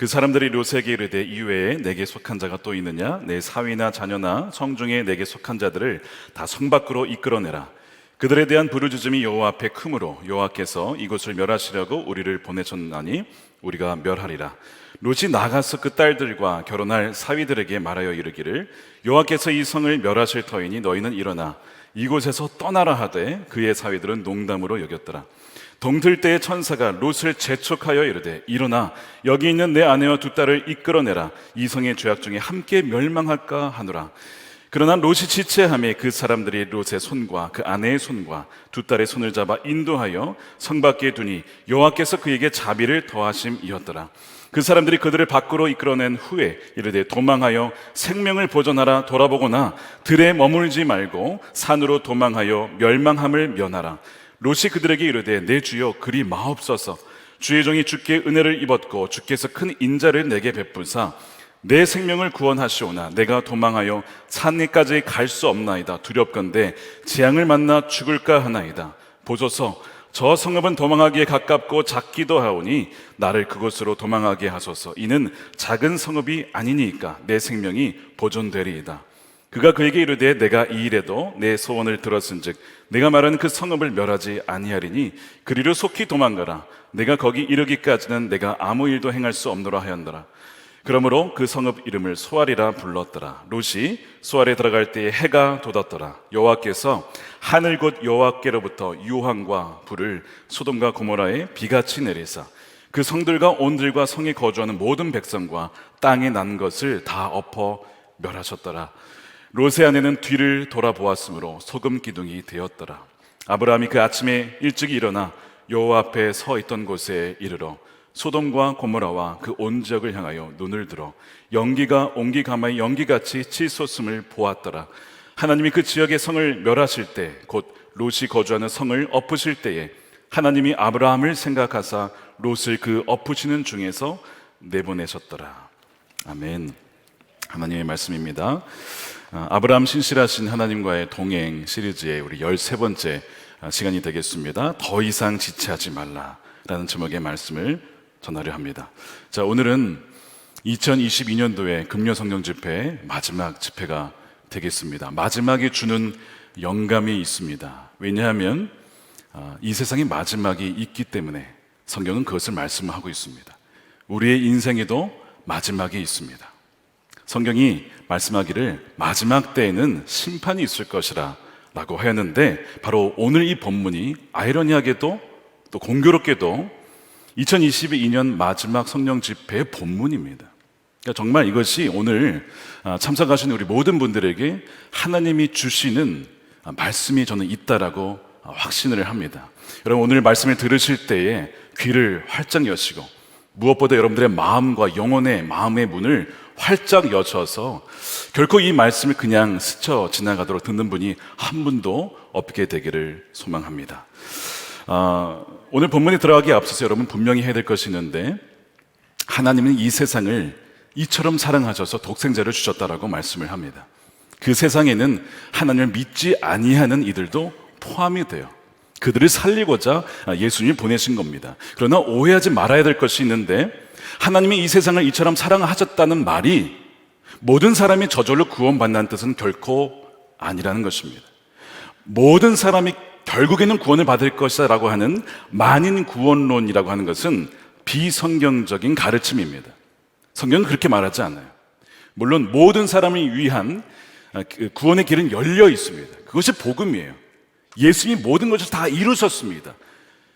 그 사람들이 롯에게 이르되 이외에 내게 속한 자가 또 있느냐? 내 사위나 자녀나 성중에 내게 속한 자들을 다 성 밖으로 이끌어내라. 그들에 대한 부르짖음이 여호와 앞에 크므로 여호와께서 이곳을 멸하시려고 우리를 보내셨나니 우리가 멸하리라. 롯이 나가서 그 딸들과 결혼할 사위들에게 말하여 이르기를 여호와께서 이 성을 멸하실 터이니 너희는 일어나 이곳에서 떠나라 하되 그의 사위들은 농담으로 여겼더라. 동틀 때의 천사가 롯을 재촉하여 이르되 일어나 여기 있는 내 아내와 두 딸을 이끌어내라. 이 성의 죄악 중에 함께 멸망할까 하노라. 그러나 롯이 지체하매 그 사람들이 롯의 손과 그 아내의 손과 두 딸의 손을 잡아 인도하여 성 밖에 두니 여호와께서 그에게 자비를 더하심이었더라. 그 사람들이 그들을 밖으로 이끌어낸 후에 이르되 도망하여 생명을 보존하라. 돌아보거나 들에 머물지 말고 산으로 도망하여 멸망함을 면하라. 롯이 그들에게 이르되 내 주여 그리 마옵소서. 주의 종이 주께 은혜를 입었고 주께서 큰 인자를 내게 베푸사 내 생명을 구원하시오나 내가 도망하여 산에까지 갈 수 없나이다. 두렵건대 재앙을 만나 죽을까 하나이다. 보소서 저 성읍은 도망하기에 가깝고 작기도 하오니 나를 그곳으로 도망하게 하소서. 이는 작은 성읍이 아니니까 내 생명이 보존되리이다. 그가 그에게 이르되 내가 이 일에도 내 소원을 들었은즉 내가 말하는 그 성읍을 멸하지 아니하리니 그리로 속히 도망가라. 내가 거기 이르기까지는 내가 아무 일도 행할 수 없노라 하였노라. 그러므로 그 성읍 이름을 소알이라 불렀더라. 롯이 소알에 들어갈 때에 해가 돋았더라. 여호와께서 하늘 곧 여호와께로부터 유황과 불을 소돔과 고모라에 비같이 내리사 그 성들과 온들과 성에 거주하는 모든 백성과 땅에 난 것을 다 엎어 멸하셨더라. 롯의 아내는 뒤를 돌아보았으므로 소금 기둥이 되었더라. 아브라함이 그 아침에 일찍 일어나 여호와 앞에 서 있던 곳에 이르러 소돔과 고모라와 그 온 지역을 향하여 눈을 들어 연기가 옹기 가마의 연기같이 치솟음을 보았더라. 하나님이 그 지역의 성을 멸하실 때 곧 롯이 거주하는 성을 엎으실 때에 하나님이 아브라함을 생각하사 롯을 그 엎으시는 중에서 내보내셨더라. 아멘. 하나님의 말씀입니다. 아브라함 신실하신 하나님과의 동행 시리즈의 우리 13번째 시간이 되겠습니다. 더 이상 지체하지 말라라는 제목의 말씀을 전하려 합니다. 자, 오늘은 2022년도의 금요 성령 집회 마지막 집회가 되겠습니다. 마지막에 주는 영감이 있습니다. 왜냐하면 이 세상의 마지막이 있기 때문에 성경은 그것을 말씀하고 있습니다. 우리의 인생에도 마지막이 있습니다. 성경이 말씀하기를 마지막 때에는 심판이 있을 것이라 라고 하였는데 바로 오늘 이 본문이 아이러니하게도 또 공교롭게도 2022년 마지막 성령 집회의 본문입니다. 그러니까 정말 이것이 오늘 참석하신 우리 모든 분들에게 하나님이 주시는 말씀이 저는 있다라고 확신을 합니다. 여러분 오늘 말씀을 들으실 때에 귀를 활짝 여시고 무엇보다 여러분들의 마음과 영혼의 마음의 문을 활짝 여셔서 결코 이 말씀을 그냥 스쳐 지나가도록 듣는 분이 한 분도 없게 되기를 소망합니다. 오늘 본문에 들어가기에 앞서서 여러분 분명히 해야 될 것이 있는데 하나님은 이 세상을 이처럼 사랑하셔서 독생자를 주셨다라고 말씀을 합니다. 그 세상에는 하나님을 믿지 아니하는 이들도 포함이 돼요. 그들을 살리고자 예수님이 보내신 겁니다. 그러나 오해하지 말아야 될 것이 있는데 하나님이 이 세상을 이처럼 사랑하셨다는 말이 모든 사람이 저절로 구원받는 뜻은 결코 아니라는 것입니다. 모든 사람이 결국에는 구원을 받을 것이라고 하는 만인 구원론이라고 하는 것은 비성경적인 가르침입니다. 성경은 그렇게 말하지 않아요. 물론 모든 사람을 위한 구원의 길은 열려 있습니다. 그것이 복음이에요. 예수님이 모든 것을 다 이루셨습니다.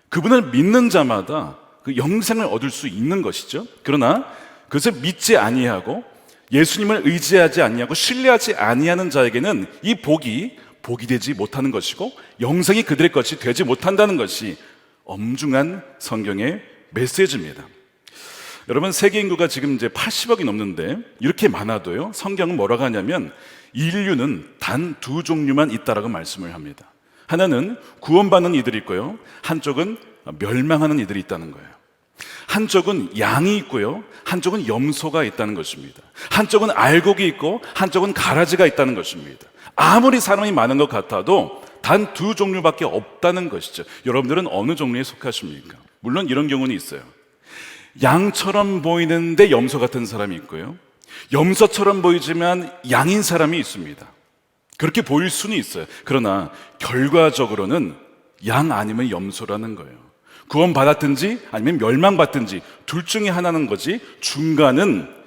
그분을 믿는 자마다 그 영생을 얻을 수 있는 것이죠. 그러나 그것을 믿지 아니하고 예수님을 의지하지 아니하고 신뢰하지 아니하는 자에게는 이 복이 되지 못하는 것이고 영생이 그들의 것이 되지 못한다는 것이 엄중한 성경의 메시지입니다. 여러분 세계 인구가 지금 이제 80억이 넘는데 이렇게 많아도요 성경은 뭐라고 하냐면 인류는 단 두 종류만 있다라고 말씀을 합니다. 하나는 구원받는 이들이 있고요, 한쪽은 멸망하는 이들이 있다는 거예요. 한쪽은 양이 있고요, 한쪽은 염소가 있다는 것입니다. 한쪽은 알곡이 있고 한쪽은 가라지가 있다는 것입니다. 아무리 사람이 많은 것 같아도 단 두 종류밖에 없다는 것이죠. 여러분들은 어느 종류에 속하십니까? 물론 이런 경우는 있어요. 양처럼 보이는데 염소 같은 사람이 있고요. 염소처럼 보이지만 양인 사람이 있습니다. 그렇게 보일 수는 있어요. 그러나 결과적으로는 양 아니면 염소라는 거예요. 구원받았든지 아니면 멸망받든지 둘 중에 하나는 거지,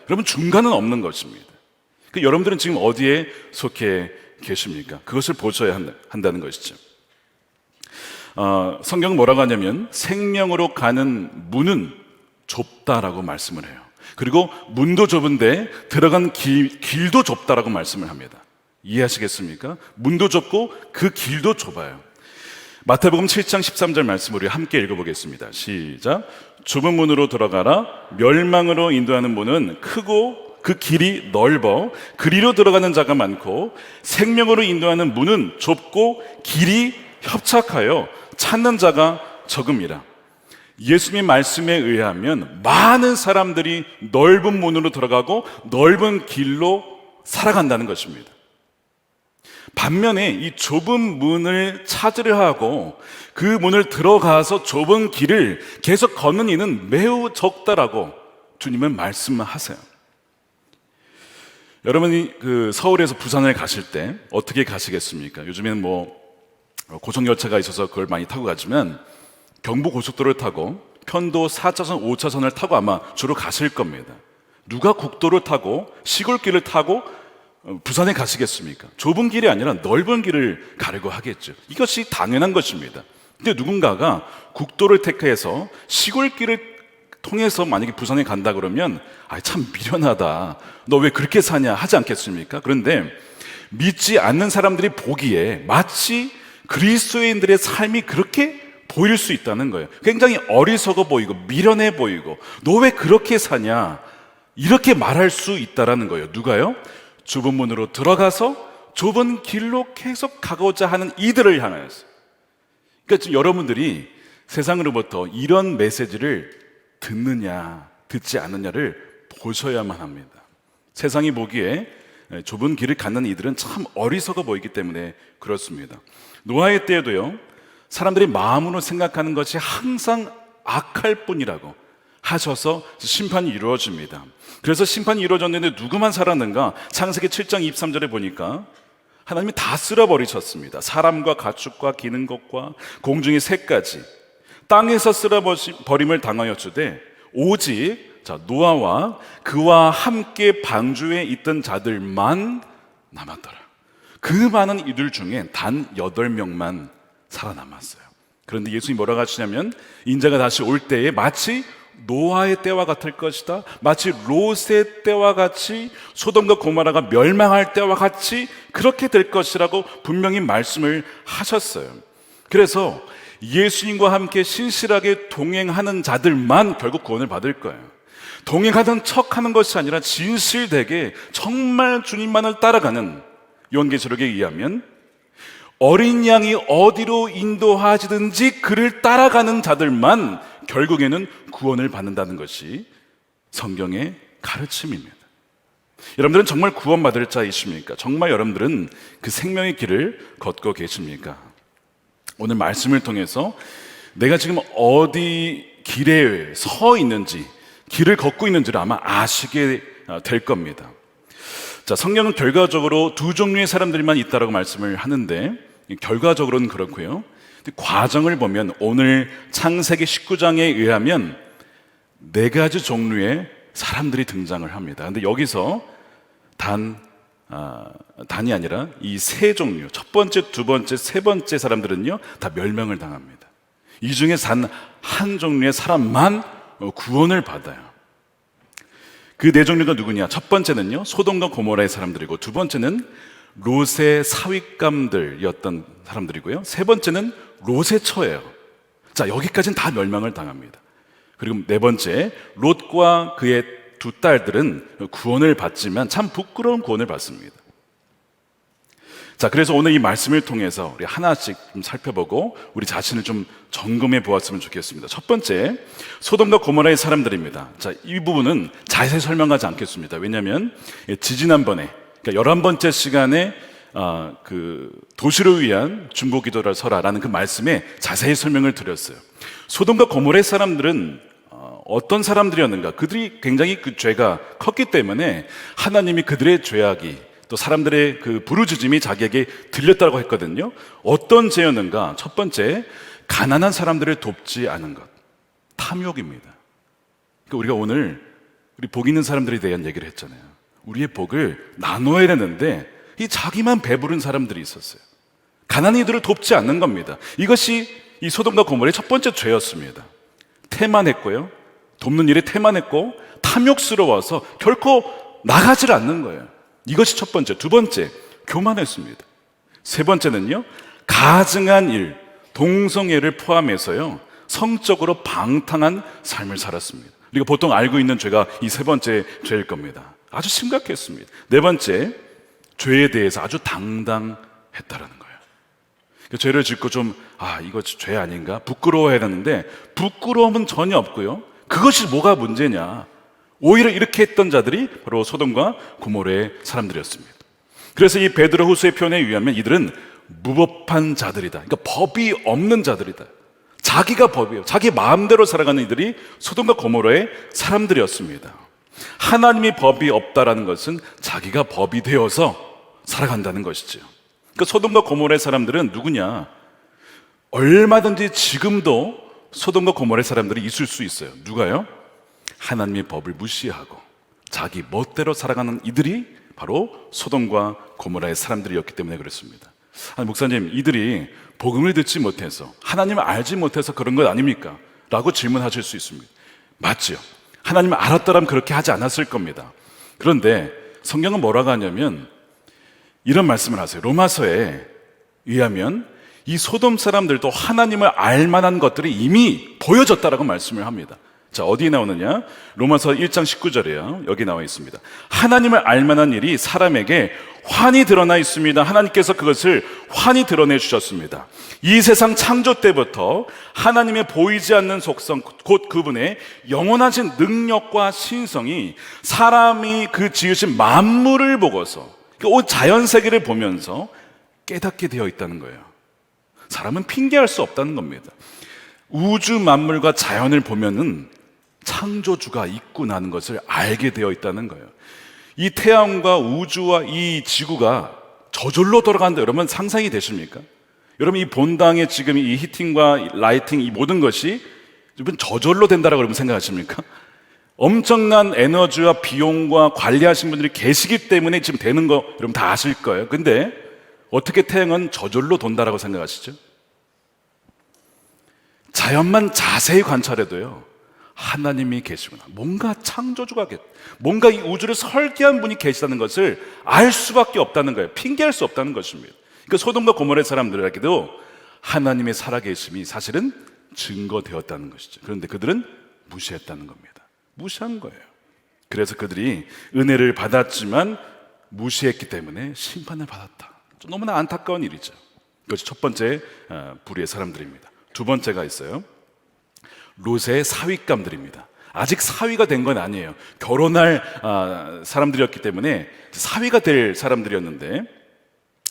여러분 중간은 없는 것입니다. 여러분들은 지금 어디에 속해 계십니까? 그것을 보셔야 한다는 것이죠. 성경은 뭐라고 하냐면 생명으로 가는 문은 좁다라고 말씀을 해요. 그리고 문도 좁은데 들어간 길도 좁다라고 말씀을 합니다. 이해하시겠습니까? 문도 좁고 그 길도 좁아요. 마태복음 7장 13절 말씀 우리 함께 읽어보겠습니다. 시작. 좁은 문으로 들어가라. 멸망으로 인도하는 문은 크고 그 길이 넓어 그리로 들어가는 자가 많고 생명으로 인도하는 문은 좁고 길이 협착하여 찾는 자가 적음이라. 예수님의 말씀에 의하면 많은 사람들이 넓은 문으로 들어가고 넓은 길로 살아간다는 것입니다. 반면에 이 좁은 문을 찾으려 하고 그 문을 들어가서 좁은 길을 계속 걷는 이는 매우 적다라고 주님은 말씀하세요. 여러분이 서울에서 부산을 가실 때 어떻게 가시겠습니까? 요즘에는 고속열차가 있어서 그걸 많이 타고 가지만 경부고속도로를 타고 편도 4차선, 5차선을 타고 아마 주로 가실 겁니다. 누가 국도를 타고 시골길을 타고 부산에 가시겠습니까? 좁은 길이 아니라 넓은 길을 가려고 하겠죠. 이것이 당연한 것입니다. 근데 누군가가 국도를 택해서 시골길을 통해서 만약에 부산에 간다 그러면 참 미련하다, 너 왜 그렇게 사냐 하지 않겠습니까? 그런데 믿지 않는 사람들이 보기에 마치 그리스도인들의 삶이 그렇게 보일 수 있다는 거예요. 굉장히 어리석어 보이고 미련해 보이고 너 왜 그렇게 사냐 이렇게 말할 수 있다라는 거예요. 누가요? 좁은 문으로 들어가서 좁은 길로 계속 가고자 하는 이들을 향하여서. 그러니까 지금 여러분들이 세상으로부터 이런 메시지를 듣느냐 듣지 않느냐를 보셔야만 합니다. 세상이 보기에 좁은 길을 갖는 이들은 참 어리석어 보이기 때문에 그렇습니다. 노아의 때에도요, 사람들이 마음으로 생각하는 것이 항상 악할 뿐이라고 하셔서 심판이 이루어집니다. 그래서 심판이 이루어졌는데 누구만 살았는가? 창세기 7장 23절에 보니까 하나님이 다 쓸어버리셨습니다. 사람과 가축과 기는 것과 공중의 새까지 땅에서 쓸어버림을 당하였으되 오직 노아와 그와 함께 방주에 있던 자들만 남았더라. 그 많은 이들 중에 단 8명만 살아남았어요. 그런데 예수님이 뭐라고 하시냐면 인자가 다시 올 때에 마치 노아의 때와 같을 것이다, 마치 롯의 때와 같이 소돔과 고모라가 멸망할 때와 같이 그렇게 될 것이라고 분명히 말씀을 하셨어요. 그래서 예수님과 함께 신실하게 동행하는 자들만 결국 구원을 받을 거예요. 동행하던 척하는 것이 아니라 진실되게 정말 주님만을 따라가는, 요한계시록에 의하면 어린 양이 어디로 인도하시든지 그를 따라가는 자들만 결국에는 구원을 받는다는 것이 성경의 가르침입니다. 여러분들은 정말 구원받을 자이십니까? 정말 여러분들은 그 생명의 길을 걷고 계십니까? 오늘 말씀을 통해서 내가 지금 어디 길에 서 있는지, 길을 걷고 있는지를 아마 아시게 될 겁니다. 자, 성경은 결과적으로 두 종류의 사람들만 있다라고 말씀을 하는데 결과적으로는 그렇고요. 과정을 보면 오늘 창세기 19장에 의하면 4가지 종류의 사람들이 등장을 합니다. 근데 여기서 단이 아니라 이 3종류, 첫 번째, 두 번째, 세 번째 사람들은요 다 멸망을 당합니다. 이 중에 단 한 종류의 사람만 구원을 받아요. 그 4종류가 누구냐? 첫 번째는요 소돔과 고모라의 사람들이고, 두 번째는 롯의 사윗감들이었던 사람들이고요, 세 번째는 롯의 처예요. 자, 여기까지는 다 멸망을 당합니다. 그리고 4번째, 롯과 그의 2딸들은 구원을 받지만 참 부끄러운 구원을 받습니다. 자, 그래서 오늘 이 말씀을 통해서 우리 하나씩 좀 살펴보고 우리 자신을 좀 점검해 보았으면 좋겠습니다. 첫 번째, 소돔과 고모라의 사람들입니다. 자, 이 부분은 자세히 설명하지 않겠습니다. 왜냐하면 지지난번에, 그러니까 11번째 시간에 그 도시를 위한 중보기도를 서라라는 그 말씀에 자세히 설명을 드렸어요. 소돔과 고모라의 사람들은 어떤 사람들이었는가? 그들이 굉장히 그 죄가 컸기 때문에 하나님이 그들의 죄악이 또 사람들의 그 부르짖음이 자기에게 들렸다고 했거든요. 어떤 죄였는가? 첫 번째, 가난한 사람들을 돕지 않은 것. 탐욕입니다. 그러니까 우리가 오늘 우리 복 있는 사람들에 대한 얘기를 했잖아요. 우리의 복을 나눠야 되는데 이 자기만 배부른 사람들이 있었어요. 가난한 이들을 돕지 않는 겁니다. 이것이 이 소돔과 고모라의 첫 번째 죄였습니다. 태만했고요. 돕는 일에 태만했고 탐욕스러워서 결코 나가질 않는 거예요. 이것이 첫 번째. 두 번째, 교만했습니다. 세 번째는요, 가증한 일, 동성애를 포함해서요, 성적으로 방탕한 삶을 살았습니다. 우리가 보통 알고 있는 죄가 이 세 번째 죄일 겁니다. 아주 심각했습니다. 네 번째, 죄에 대해서 아주 당당했다라는 거예요. 죄를 짓고 좀 이거 죄 아닌가? 부끄러워해야 되는데 부끄러움은 전혀 없고요. 그것이 뭐가 문제냐? 오히려 이렇게 했던 자들이 바로 소돔과 고모라의 사람들이었습니다. 그래서 이 베드로후서의 표현에 의하면 이들은 무법한 자들이다. 그러니까 법이 없는 자들이다. 자기가 법이에요. 자기 마음대로 살아가는 이들이 소돔과 고모라의 사람들이었습니다. 하나님이 법이 없다라는 것은 자기가 법이 되어서 살아간다는 것이죠. 그러니까 소돔과 고모라의 사람들은 누구냐? 얼마든지 지금도 소돔과 고모라의 사람들이 있을 수 있어요. 누가요? 하나님의 법을 무시하고 자기 멋대로 살아가는 이들이 바로 소돔과 고모라의 사람들이었기 때문에 그렇습니다. 목사님, 이들이 복음을 듣지 못해서 하나님을 알지 못해서 그런 것 아닙니까? 라고 질문하실 수 있습니다. 맞죠? 하나님을 알았더라면 그렇게 하지 않았을 겁니다. 그런데 성경은 뭐라고 하냐면 이런 말씀을 하세요. 로마서에 의하면 이 소돔 사람들도 하나님을 알 만한 것들이 이미 보여졌다라고 말씀을 합니다. 자, 어디에 나오느냐? 로마서 1장 19절이에요. 여기 나와 있습니다. 하나님을 알 만한 일이 사람에게 환히 드러나 있습니다. 하나님께서 그것을 환히 드러내 주셨습니다. 이 세상 창조 때부터 하나님의 보이지 않는 속성, 곧 그분의 영원하신 능력과 신성이 사람이 그 지으신 만물을 보고서 온 자연세계를 보면서 깨닫게 되어 있다는 거예요. 사람은 핑계할 수 없다는 겁니다. 우주 만물과 자연을 보면은 창조주가 있구나는 것을 알게 되어 있다는 거예요. 이 태양과 우주와 이 지구가 저절로 돌아간다. 여러분 상상이 되십니까? 여러분 이 본당의 지금 이 히팅과 라이팅 이 모든 것이 여러분 저절로 된다라고 여러분 생각하십니까? 엄청난 에너지와 비용과 관리하신 분들이 계시기 때문에 지금 되는 거 여러분 다 아실 거예요. 근데 어떻게 태양은 저절로 돈다라고 생각하시죠? 자연만 자세히 관찰해도요, 하나님이 계시구나. 뭔가 창조주가 뭔가 이 우주를 설계한 분이 계시다는 것을 알 수밖에 없다는 거예요. 핑계할 수 없다는 것입니다. 그러니까 소돔과 고모라의 사람들에게도 하나님의 살아계심이 사실은 증거되었다는 것이죠. 그런데 그들은 무시했다는 겁니다. 무시한 거예요. 그래서 그들이 은혜를 받았지만 무시했기 때문에 심판을 받았다. 너무나 안타까운 일이죠. 그것이 첫 번째 불의의 사람들입니다. 두 번째가 있어요. 롯의 사윗감들입니다. 아직 사위가 된 건 아니에요. 결혼할 사람들이었기 때문에 사위가 될 사람들이었는데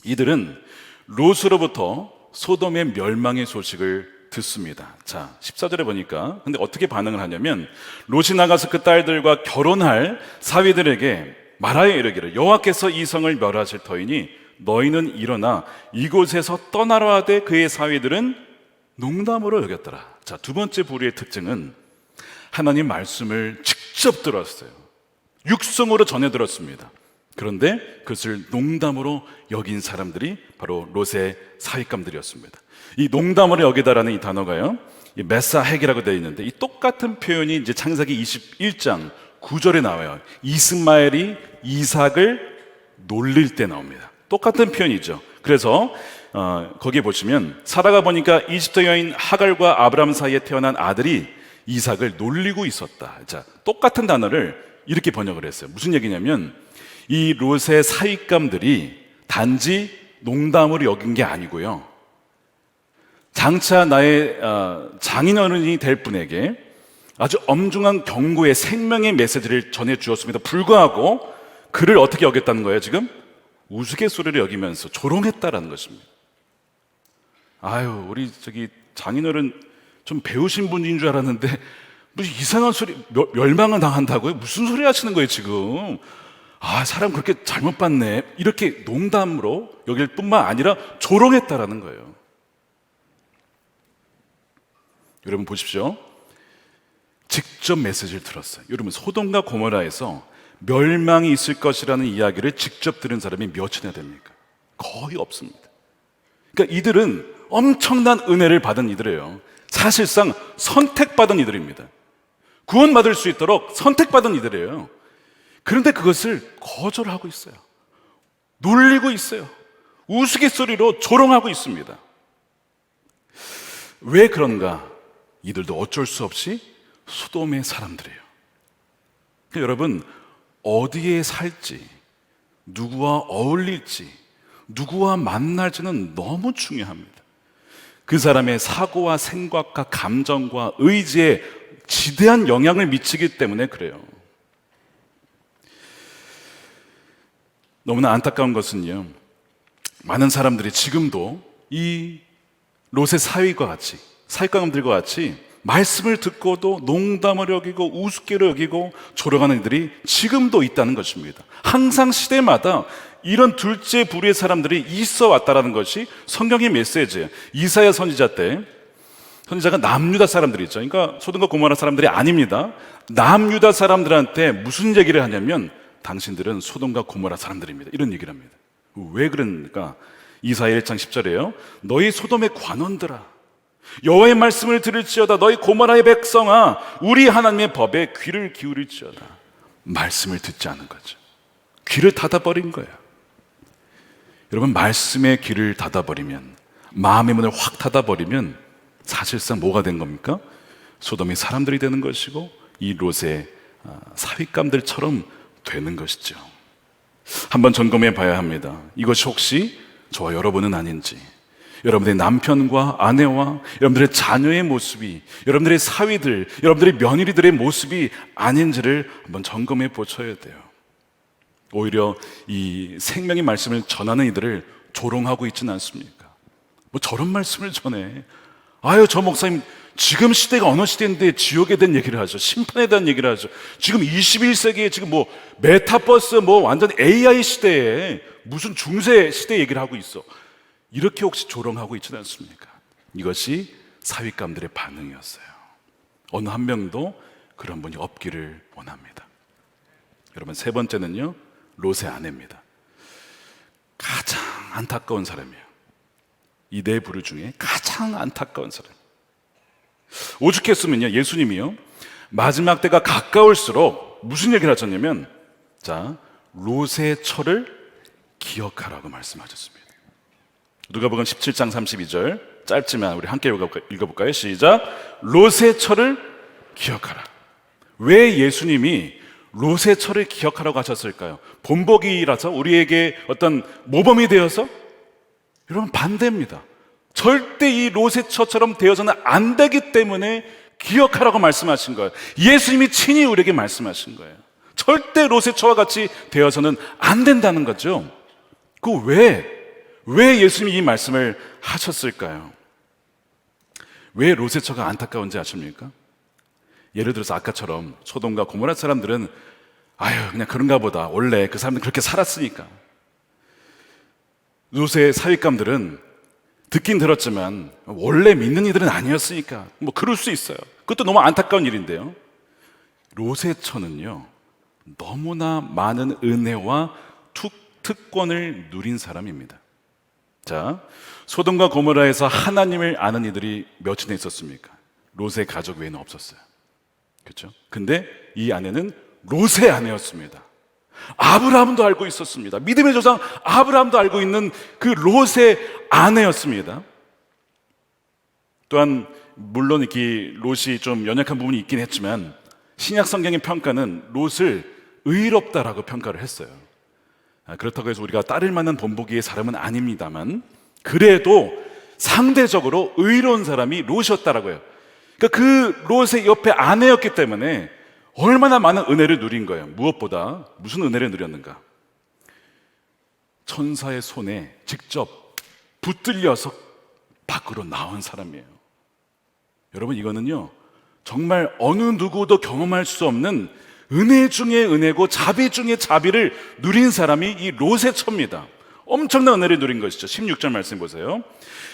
이들은 롯으로부터 소돔의 멸망의 소식을 듣습니다. 자, 14절에 보니까 근데 어떻게 반응을 하냐면 롯이 나가서 그 딸들과 결혼할 사위들에게 말하여 이르기를 여호와께서 이 성을 멸하실 터이니 너희는 일어나 이곳에서 떠나라 하되 그의 사위들은 농담으로 여겼더라. 자, 두 번째 불의의 특징은 하나님 말씀을 직접 들었어요. 육성으로 전해 들었습니다. 그런데 그것을 농담으로 여긴 사람들이 바로 롯의 사윗감들이었습니다. 이 농담으로 여기다라는 이 단어가요, 이 메사핵이라고 되어 있는데 이 똑같은 표현이 이제 창세기 21장 9절에 나와요. 이스마엘이 이삭을 놀릴 때 나옵니다. 똑같은 표현이죠. 그래서 거기에 보시면 사라가 보니까 이집트 여인 하갈과 아브람 사이에 태어난 아들이 이삭을 놀리고 있었다. 자, 똑같은 단어를 이렇게 번역을 했어요. 무슨 얘기냐면 이 롯의 사윗감들이 단지 농담으로 여긴 게 아니고요, 장차 나의 장인어른이 될 분에게 아주 엄중한 경고의 생명의 메시지를 전해주었음에도 불구하고 그를 어떻게 여겼다는 거예요? 지금 우스갯소리를 여기면서 조롱했다라는 것입니다. 아유, 우리 장인어른 좀 배우신 분인 줄 알았는데 무슨 이상한 소리, 멸망을 당한다고요? 무슨 소리 하시는 거예요, 지금? 사람 그렇게 잘못 봤네. 이렇게 농담으로 여길 뿐만 아니라 조롱했다라는 거예요. 여러분 보십시오. 직접 메시지를 들었어요. 여러분, 소돔과 고모라에서 멸망이 있을 것이라는 이야기를 직접 들은 사람이 몇이나 됩니까? 거의 없습니다. 그러니까 이들은 엄청난 은혜를 받은 이들이에요. 사실상 선택받은 이들입니다. 구원받을 수 있도록 선택받은 이들이에요. 그런데 그것을 거절하고 있어요. 놀리고 있어요. 우스갯소리로 조롱하고 있습니다. 왜 그런가? 이들도 어쩔 수 없이 소돔의 사람들이에요. 그러니까 여러분, 어디에 살지, 누구와 어울릴지, 누구와 만날지는 너무 중요합니다. 그 사람의 사고와 생각과 감정과 의지에 지대한 영향을 미치기 때문에 그래요. 너무나 안타까운 것은요, 많은 사람들이 지금도 이 롯의 사위감들과 같이 말씀을 듣고도 농담을 여기고 우습게를 여기고 조롱하는 이들이 지금도 있다는 것입니다. 항상 시대마다 이런 둘째 부류의 사람들이 있어 왔다라는 것이 성경의 메시지예요. 이사야 선지자 때, 선지자가 남유다 사람들이죠. 그러니까 소돔과 고모라 사람들이 아닙니다. 남유다 사람들한테 무슨 얘기를 하냐면, 당신들은 소돔과 고모라 사람들입니다. 이런 얘기를 합니다. 왜 그러니까? 이사야 1장 10절에요. 너희 소돔의 관원들아, 여호와의 말씀을 들을지어다. 너희 고모라의 백성아, 우리 하나님의 법에 귀를 기울일지어다. 말씀을 듣지 않은 거죠. 귀를 닫아버린 거예요. 여러분, 말씀에 귀를 닫아버리면, 마음의 문을 확 닫아버리면 사실상 뭐가 된 겁니까? 소돔의 사람들이 되는 것이고, 이 롯의 사윗감들처럼 되는 것이죠. 한번 점검해 봐야 합니다. 이것이 혹시 저와 여러분은 아닌지, 여러분들의 남편과 아내와 여러분들의 자녀의 모습이, 여러분들의 사위들, 여러분들의 며느리들의 모습이 아닌지를 한번 점검해 보셔야 돼요. 오히려 이 생명의 말씀을 전하는 이들을 조롱하고 있지는 않습니까? 뭐 저런 말씀을 전해. 저 목사님 지금 시대가 어느 시대인데 지옥에 대한 얘기를 하죠. 심판에 대한 얘기를 하죠. 지금 21세기에 지금 뭐 메타버스 완전 AI 시대에 무슨 중세 시대 얘기를 하고 있어. 이렇게 혹시 조롱하고 있지는 않습니까? 이것이 사윗감들의 반응이었어요. 어느 한 명도 그런 분이 없기를 원합니다. 여러분, 세 번째는요, 롯의 아내입니다. 가장 안타까운 사람이에요. 이 네 부류 중에 가장 안타까운 사람. 오죽했으면요, 예수님이요, 마지막 때가 가까울수록 무슨 얘기를 하셨냐면, 롯의 처를 기억하라고 말씀하셨습니다. 누가복음 17장 32절, 짧지만 우리 함께 읽어볼까요? 시작. 롯의 처를 기억하라. 왜 예수님이 롯의 처를 기억하라고 하셨을까요? 본보기라서, 우리에게 어떤 모범이 되어서? 여러분, 반대입니다. 절대 이 롯의 처처럼 되어서는 안 되기 때문에 기억하라고 말씀하신 거예요. 예수님이 친히 우리에게 말씀하신 거예요. 절대 롯의 처와 같이 되어서는 안 된다는 거죠. 왜 예수님이 이 말씀을 하셨을까요? 왜 롯의 처가 안타까운지 아십니까? 예를 들어서 아까처럼 소돔과 고모라 사람들은 그냥 그런가 보다, 원래 그 사람들은 그렇게 살았으니까. 롯의 사윗감들은 듣긴 들었지만 원래 믿는 이들은 아니었으니까 그럴 수 있어요. 그것도 너무 안타까운 일인데요, 롯의 처는요, 너무나 많은 은혜와 특권을 누린 사람입니다. 소돔과 고모라에서 하나님을 아는 이들이 몇이나 있었습니까? 롯의 가족 외에는 없었어요. 그렇죠? 근데 이 아내는 롯의 아내였습니다. 아브라함도 알고 있었습니다. 믿음의 조상 아브라함도 알고 있는 그 롯의 아내였습니다. 또한 물론 이렇게 롯이 좀 연약한 부분이 있긴 했지만, 신약 성경의 평가는 롯을 의롭다라고 평가를 했어요. 그렇다고 해서 우리가 따를 만한 본보기의 사람은 아닙니다만, 그래도 상대적으로 의로운 사람이 롯이었다라고 해요. 그러니까 그 롯의 옆에 아내였기 때문에 얼마나 많은 은혜를 누린 거예요. 무엇보다 무슨 은혜를 누렸는가? 천사의 손에 직접 붙들려서 밖으로 나온 사람이에요. 여러분, 이거는요, 정말 어느 누구도 경험할 수 없는 은혜 중에 은혜고 자비 중에 자비를 누린 사람이 이 롯의 처입니다. 엄청난 은혜를 누린 것이죠. 16절 말씀 보세요.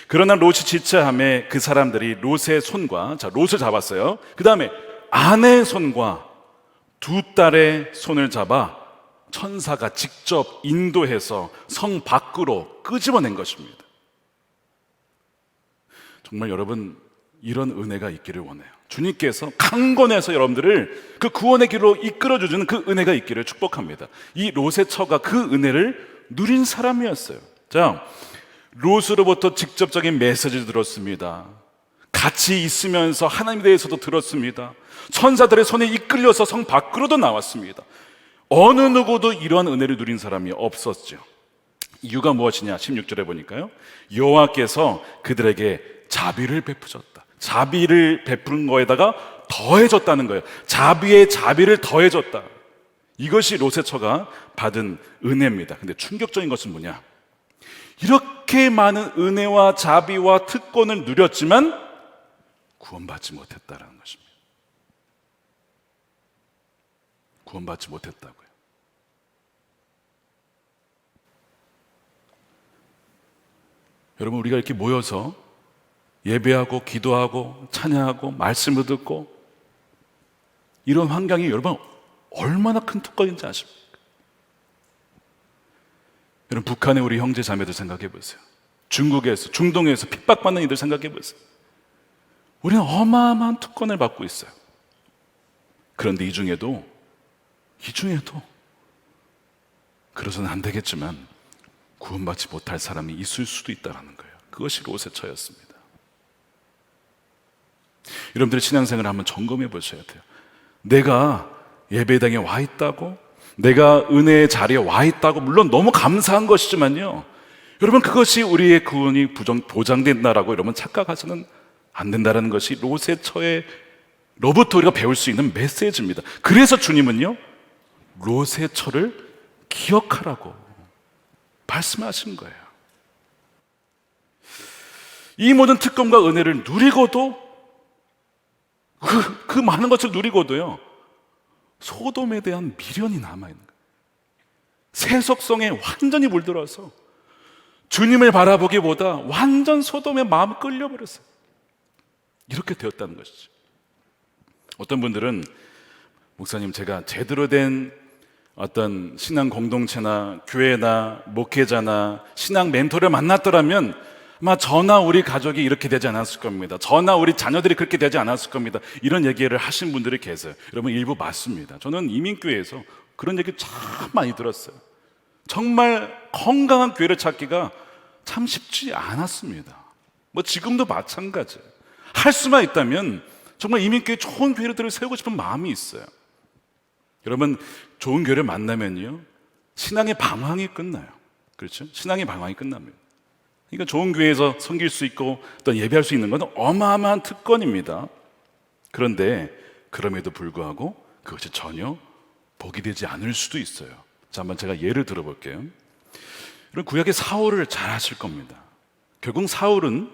그러나 롯이 지체함에 그 사람들이 롯의 손과, 자, 롯을 잡았어요. 그 다음에 아내의 손과 두 딸의 손을 잡아 천사가 직접 인도해서 성 밖으로 끄집어낸 것입니다. 정말 여러분, 이런 은혜가 있기를 원해요. 주님께서 강권해서 여러분들을 그 구원의 길로 이끌어주는 그 은혜가 있기를 축복합니다. 이 롯의 처가 그 은혜를 누린 사람이었어요. 자, 롯으로부터 직접적인 메시지를 들었습니다. 같이 있으면서 하나님에 대해서도 들었습니다. 천사들의 손에 이끌려서 성 밖으로도 나왔습니다. 어느 누구도 이러한 은혜를 누린 사람이 없었죠. 이유가 무엇이냐? 16절에 보니까요, 여호와께서 그들에게 자비를 베푸셨다. 자비를 베푸는 거에다가 더해줬다는 거예요. 자비에 자비를 더해줬다. 이것이 롯의 처가 받은 은혜입니다. 근데 충격적인 것은 뭐냐? 이렇게 많은 은혜와 자비와 특권을 누렸지만 구원받지 못했다라는 것입니다. 구원받지 못했다고요. 여러분, 우리가 이렇게 모여서 예배하고 기도하고 찬양하고 말씀을 듣고 이런 환경이 여러분 얼마나 큰 특권인지 아십니까? 여러분, 북한의 우리 형제 자매들 생각해 보세요. 중국에서, 중동에서 핍박받는 이들 생각해 보세요. 우리는 어마어마한 특권을 받고 있어요. 그런데 이 중에도 그래서는 안 되겠지만 구원받지 못할 사람이 있을 수도 있다는 거예요. 그것이 롯의 처였습니다. 여러분들의 신앙생활을 한번 점검해 보셔야 돼요. 내가 예배당에 와 있다고, 내가 은혜의 자리에 와 있다고, 물론 너무 감사한 것이지만요, 여러분, 그것이 우리의 구원이 보장된다라고 여러분 착각하시는 안 된다는 것이 롯의 처로부터 우리가 배울 수 있는 메시지입니다. 그래서 주님은요, 롯의 처를 기억하라고 말씀하신 거예요. 이 모든 특권과 은혜를 누리고도, 그 많은 것을 누리고도요, 소돔에 대한 미련이 남아있는 거예요. 세속성에 완전히 물들어서 주님을 바라보기보다 완전 소돔에 마음이 끌려버렸어요. 이렇게 되었다는 것이죠. 어떤 분들은, 목사님, 제가 제대로 된 어떤 신앙 공동체나 교회나 목회자나 신앙 멘토를 만났더라면 아마 저나 우리 가족이 이렇게 되지 않았을 겁니다. 저나 우리 자녀들이 그렇게 되지 않았을 겁니다. 이런 얘기를 하신 분들이 계세요. 여러분, 일부 맞습니다. 저는 이민교회에서 그런 얘기 참 많이 들었어요. 정말 건강한 교회를 찾기가 참 쉽지 않았습니다. 뭐 지금도 마찬가지예요. 할 수만 있다면 정말 이민교회 좋은 교회들을 세우고 싶은 마음이 있어요. 여러분, 좋은 교회를 만나면요, 신앙의 방황이 끝나요. 그렇죠? 신앙의 방황이 끝납니다. 그러니까 좋은 교회에서 섬길 수 있고 또 예배할 수 있는 것은 어마어마한 특권입니다. 그런데 그럼에도 불구하고 그것이 전혀 복이 되지 않을 수도 있어요. 자, 한번 제가 예를 들어볼게요. 여러분, 구약의 사울을 잘 아실 겁니다. 결국 사울은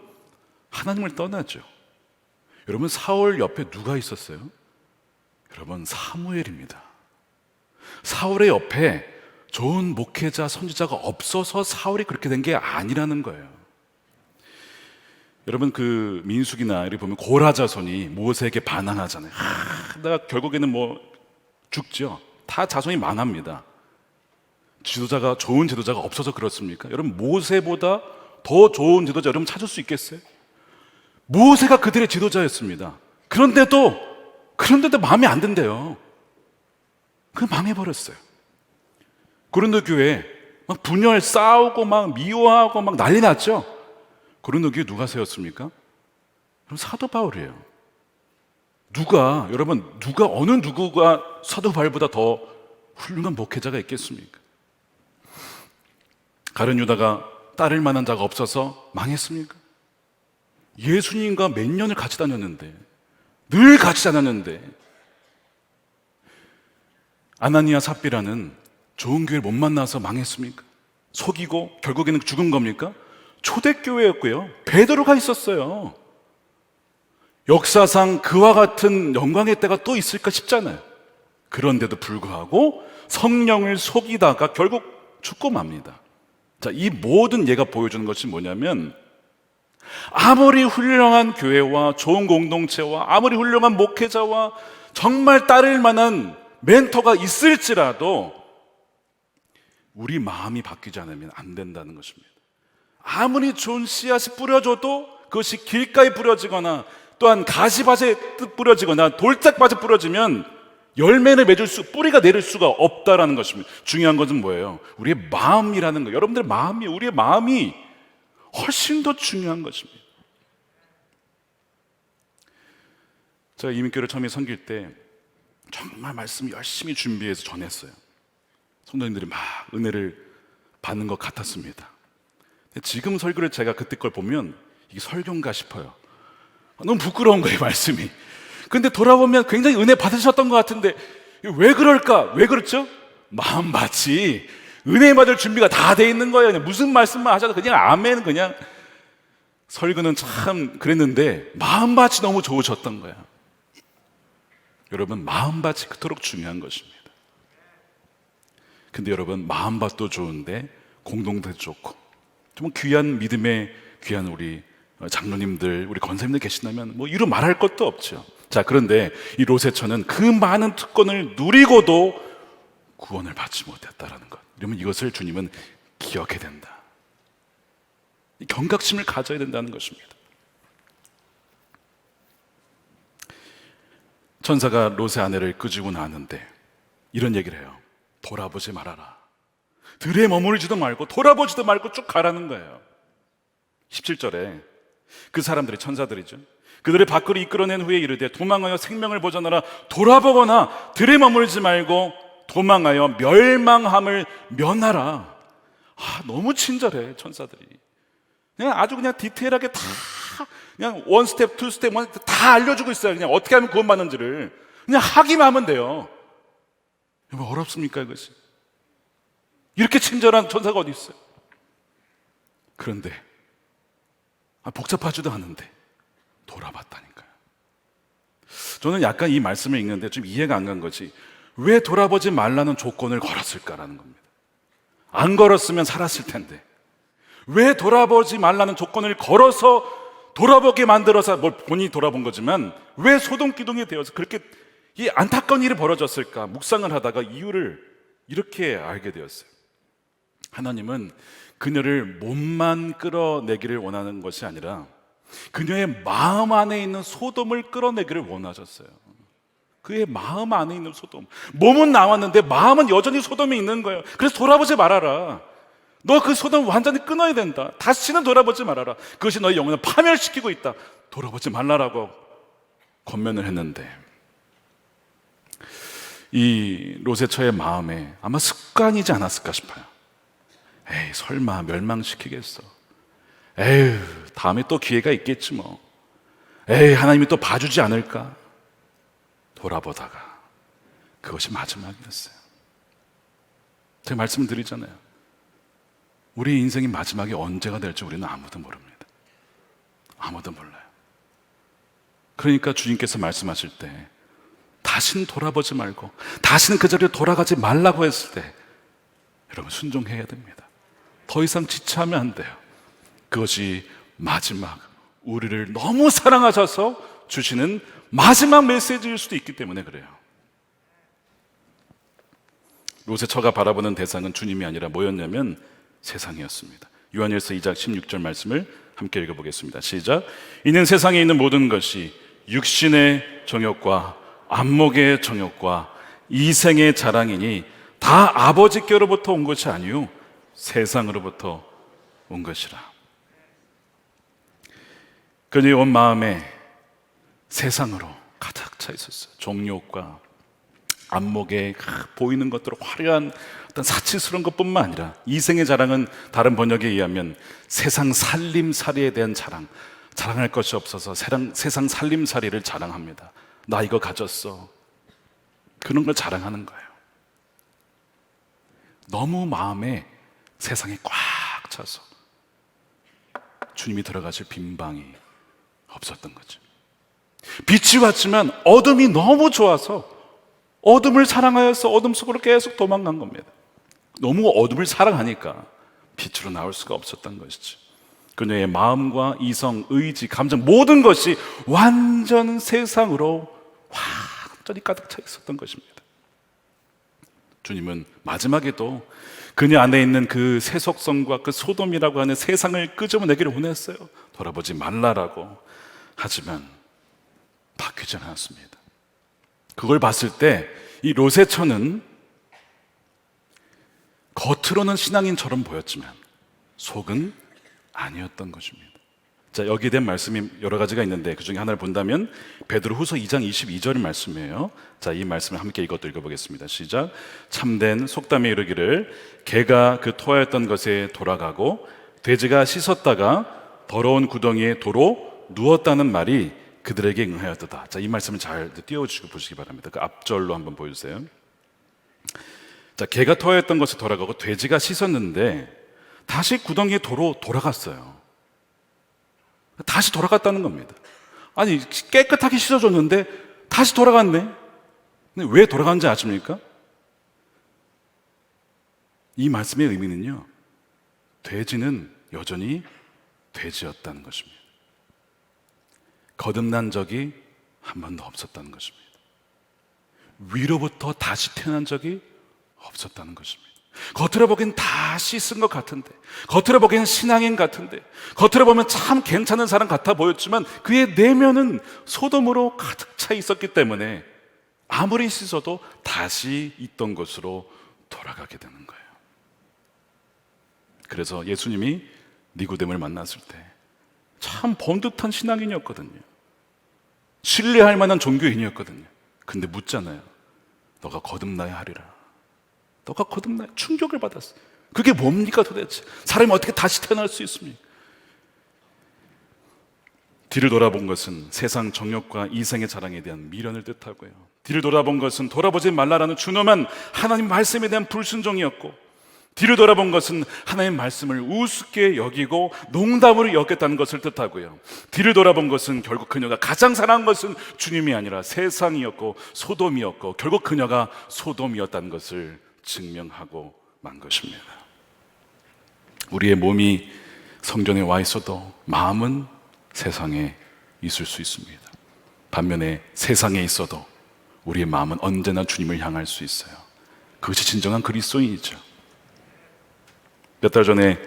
하나님을 떠나죠. 여러분, 사울 옆에 누가 있었어요? 여러분, 사무엘입니다. 사울의 옆에 좋은 목회자, 선지자가 없어서 사울이 그렇게 된 게 아니라는 거예요. 여러분, 그 민수기나 이렇게 보면 고라 자손이 모세에게 반항하잖아요. 내가 결국에는 뭐 죽죠. 다 자손이 망합니다. 좋은 지도자가 없어서 그렇습니까? 여러분, 모세보다 더 좋은 지도자 여러분 찾을 수 있겠어요? 모세가 그들의 지도자였습니다. 그런데도 마음에 안 든대요. 그 망해버렸어요. 고린도 교회 막 분열, 싸우고 막 미워하고 막 난리 났죠. 고린도 교회 누가 세웠습니까? 그럼 사도 바울이에요. 어느 누구가 사도 바울보다 더 훌륭한 목회자가 있겠습니까? 가룟 유다가 따를 만한 자가 없어서 망했습니까? 예수님과 몇 년을 같이 다녔는데, 늘 같이 다녔는데, 아나니아 삽비라는 좋은 교회를 못 만나서 망했습니까? 속이고 결국에는 죽은 겁니까? 초대교회였고요, 베드로가 있었어요. 역사상 그와 같은 영광의 때가 또 있을까 싶잖아요. 그런데도 불구하고 성령을 속이다가 결국 죽고 맙니다. 자, 이 모든 예가 보여주는 것이 뭐냐면, 아무리 훌륭한 교회와 좋은 공동체와 아무리 훌륭한 목회자와 정말 따를 만한 멘토가 있을지라도 우리 마음이 바뀌지 않으면 안 된다는 것입니다. 아무리 좋은 씨앗이 뿌려져도 그것이 길가에 뿌려지거나 또한 가시밭에 뿌려지거나 돌짝밭에 뿌려지면 열매를 맺을 뿌리가 내릴 수가 없다라는 것입니다. 중요한 것은 뭐예요? 우리의 마음이라는 거예요. 여러분들의 마음이, 우리의 마음이 훨씬 더 중요한 것입니다. 제가 이민교를 처음에 섬길 때 정말 말씀 열심히 준비해서 전했어요. 성도님들이 막 은혜를 받는 것 같았습니다. 지금 설교를 제가 그때 걸 보면 이게 설교인가 싶어요. 너무 부끄러운 거예요, 말씀이. 근데 돌아보면 굉장히 은혜 받으셨던 것 같은데 왜 그럴까? 왜 그렇죠? 마음밭이 은혜 받을 준비가 다 돼 있는 거예요. 그냥 무슨 말씀만 하셔도 그냥 아멘, 그냥. 설교는 참 그랬는데 마음밭이 너무 좋으셨던 거야. 여러분, 마음밭이 그토록 중요한 것입니다. 근데 여러분, 마음밭도 좋은데 공동체도 좋고 정말 귀한 믿음의 귀한 우리 장로님들, 우리 권사님들 계신다면 뭐 이루 말할 것도 없죠. 자, 그런데 이 롯의 처는 그 많은 특권을 누리고도 구원을 받지 못했다라는 것. 그러면 이것을 주님은 기억해야 된다. 경각심을 가져야 된다는 것입니다. 천사가 롯의 아내를 끄집고 나왔는데 이런 얘기를 해요. 돌아보지 말아라. 들에 머물지도 말고 돌아보지도 말고 쭉 가라는 거예요. 17절에 그 사람들이, 천사들이죠, 그들의 밖으로 이끌어낸 후에 이르되 도망하여 생명을 보존하라. 돌아보거나 들에 머물지 말고 도망하여 멸망함을 면하라. 너무 친절해, 천사들이. 그냥 아주 그냥 디테일하게 다 그냥 원 스텝, 투 스텝 다 알려주고 있어요. 그냥 어떻게 하면 구원받는지를 그냥 하기만 하면 돼요. 여러분, 어렵습니까 이것이? 이렇게 친절한 천사가 어디 있어요? 그런데 복잡하지도 않은데 돌아봤다니까요. 저는 약간 이 말씀을 읽는데 좀 이해가 안 간 것이, 왜 돌아보지 말라는 조건을 걸었을까라는 겁니다. 안 걸었으면 살았을 텐데 왜 돌아보지 말라는 조건을 걸어서 돌아보게 만들어서, 뭘 본인이 돌아본 거지만 왜 소동기둥이 되어서 그렇게 이 안타까운 일이 벌어졌을까 묵상을 하다가 이유를 이렇게 알게 되었어요. 하나님은 그녀를 몸만 끌어내기를 원하는 것이 아니라 그녀의 마음 안에 있는 소돔을 끌어내기를 원하셨어요. 그의 마음 안에 있는 소돔. 몸은 나왔는데 마음은 여전히 소돔이 있는 거예요. 그래서 돌아보지 말아라. 너 그 소돔 완전히 끊어야 된다. 다시는 돌아보지 말아라. 그것이 너의 영혼을 파멸시키고 있다. 돌아보지 말라라고 권면을 했는데, 이 롯의 처의 마음에 아마 습관이지 않았을까 싶어요. 에이, 설마 멸망시키겠어. 에휴, 다음에 또 기회가 있겠지 뭐. 에이, 하나님이 또 봐주지 않을까. 돌아보다가 그것이 마지막이었어요. 제가 말씀드리잖아요. 우리 인생의 마지막이 언제가 될지 우리는 아무도 모릅니다. 아무도 몰라요. 그러니까 주님께서 말씀하실 때 다시는 돌아보지 말고 다시는 그 자리로 돌아가지 말라고 했을 때 여러분, 순종해야 됩니다. 더 이상 지체하면 안 돼요. 그것이 마지막, 우리를 너무 사랑하셔서 주시는 마지막 메시지일 수도 있기 때문에 그래요. 롯의 처가 바라보는 대상은 주님이 아니라 뭐였냐면 세상이었습니다. 요한일서 2장 16절 말씀을 함께 읽어보겠습니다. 시작. 이는 세상에 있는 모든 것이 육신의 정욕과 안목의 정욕과 이생의 자랑이니 다 아버지께로부터 온 것이 아니요 세상으로부터 온 것이라. 그녀의 온 마음에 세상으로 가득 차 있었어요. 정욕과 안목에 보이는 것들로 화려한 어떤 사치스러운 것뿐만 아니라, 이생의 자랑은 다른 번역에 의하면 세상 살림살이에 대한 자랑, 자랑할 것이 없어서 세상 살림살이를 자랑합니다. 나 이거 가졌어. 그런 걸 자랑하는 거예요. 너무 마음에 세상에 꽉 차서 주님이 들어가실 빈방이 없었던 거죠. 빛이 왔지만 어둠이 너무 좋아서 어둠을 사랑하여서 어둠 속으로 계속 도망간 겁니다. 너무 어둠을 사랑하니까 빛으로 나올 수가 없었던 것이죠. 그녀의 마음과 이성, 의지, 감정 모든 것이 완전 세상으로 완전히 가득 차 있었던 것입니다. 주님은 마지막에도 그녀 안에 있는 그 세속성과 그 소돔이라고 하는 세상을 끄집어내기를 원했어요. 돌아보지 말라라고. 하지만 바뀌지 않았습니다. 그걸 봤을 때 이 롯의 처는 겉으로는 신앙인처럼 보였지만 속은 아니었던 것입니다. 자, 여기에 대한 말씀이 여러 가지가 있는데 그 중에 하나를 본다면 베드로후서 2장 22절 말씀이에요. 자, 이 말씀을 함께 이것도 읽어보겠습니다. 시작. 참된 속담에 이르기를 개가 그 토하였던 것에 돌아가고 돼지가 씻었다가 더러운 구덩이에 도로 누웠다는 말이 그들에게 응하였도다. 자, 이 말씀을 잘 띄워주시고 보시기 바랍니다. 그 앞절로 한번 보여주세요. 자, 개가 토하였던 것에 돌아가고 돼지가 씻었는데 다시 구덩이에 도로 돌아갔어요. 다시 돌아갔다는 겁니다. 아니, 깨끗하게 씻어줬는데 다시 돌아갔네. 근데 왜 돌아간지 아십니까? 이 말씀의 의미는요, 돼지는 여전히 돼지였다는 것입니다. 거듭난 적이 한 번도 없었다는 것입니다. 위로부터 다시 태어난 적이 없었다는 것입니다. 겉으로 보기엔 다 씻은 것 같은데, 겉으로 보기엔 신앙인 같은데, 겉으로 보면 참 괜찮은 사람 같아 보였지만 그의 내면은 소돔으로 가득 차 있었기 때문에 아무리 씻어도 다시 있던 곳으로 돌아가게 되는 거예요. 그래서 예수님이 니고데모를 만났을 때 참 번듯한 신앙인이었거든요. 신뢰할 만한 종교인이었거든요. 근데 묻잖아요. 너가 거듭나야 하리라. 너가 거듭나야. 충격을 받았어요. 그게 뭡니까 도대체? 사람이 어떻게 다시 태어날 수 있습니까? 뒤를 돌아본 것은 세상 정욕과 이생의 자랑에 대한 미련을 뜻하고요. 뒤를 돌아본 것은 돌아보지 말라라는 준엄한 하나님 말씀에 대한 불순종이었고, 뒤를 돌아본 것은 하나님 말씀을 우습게 여기고 농담으로 여겼다는 것을 뜻하고요. 뒤를 돌아본 것은 결국 그녀가 가장 사랑한 것은 주님이 아니라 세상이었고 소돔이었고 결국 그녀가 소돔이었다는 것을 증명하고 만 것입니다. 우리의 몸이 성전에 와 있어도 마음은 세상에 있을 수 있습니다. 반면에 세상에 있어도 우리의 마음은 언제나 주님을 향할 수 있어요. 그것이 진정한 그리스도인이죠. 몇 달 전에